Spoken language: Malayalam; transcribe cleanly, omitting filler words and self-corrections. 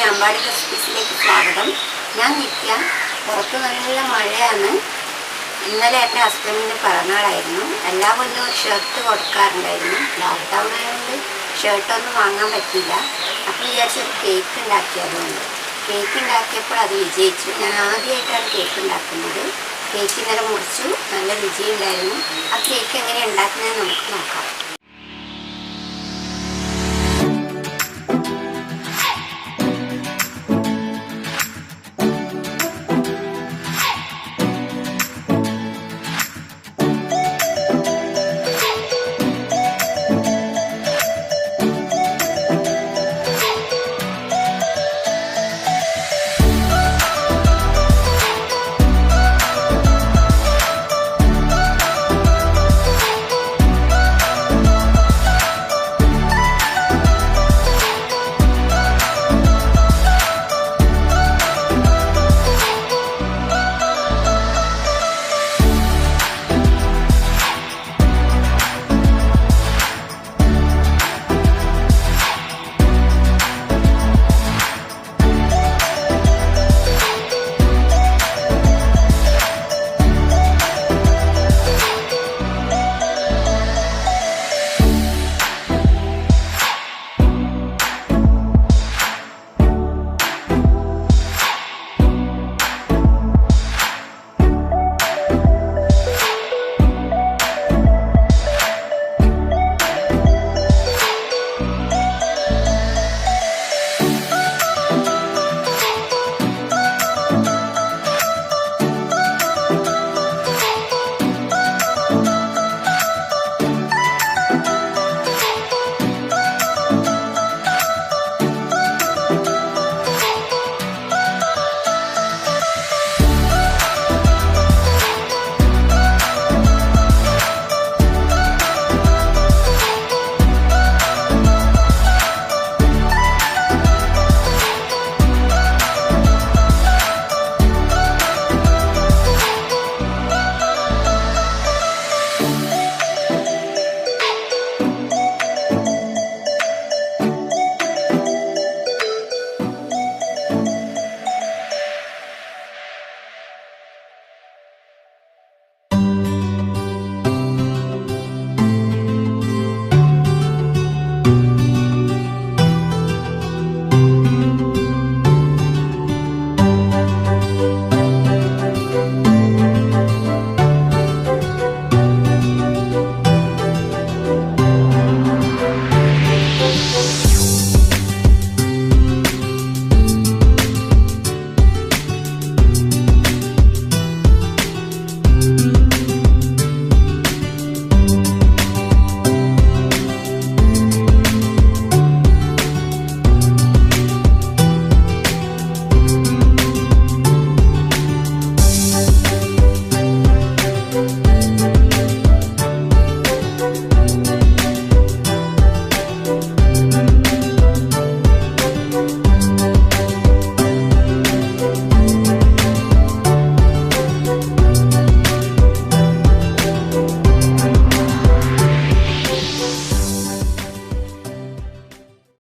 എല്ലാവർക്കും അമ്പാടി റെസിപ്പീസിലേക്ക് സ്വാഗതം. ഞാൻ നിത്യ. പുറത്ത് നല്ല മഴയാണ്. ഇന്നലെ എൻ്റെ ഹസ്ബൻഡിൻ്റെ പിറന്നാളായിരുന്നു. എല്ലാ കൊല്ലവും ഷർട്ട് കൊടുക്കാറുണ്ടായിരുന്നു. ലോക്ക്ഡൗൺ ആയതുകൊണ്ട് ഷർട്ടൊന്നും വാങ്ങാൻ പറ്റിയില്ല. അപ്പോൾ വിചാരിച്ചൊരു കേക്ക് ഉണ്ടാക്കിയതുകൊണ്ട് കേക്ക് ഉണ്ടാക്കിയപ്പോൾ അത് വിജയിച്ചു. ഞാൻ ആദ്യമായിട്ടാണ് കേക്ക് ഉണ്ടാക്കുന്നത്. കേക്ക് ഇന്നലെ മുറിച്ചു, നല്ല രുചിയുണ്ടായിരുന്നു. ആ കേക്ക് എങ്ങനെ ഉണ്ടാക്കുന്നതെന്ന് നമുക്ക് നോക്കാം.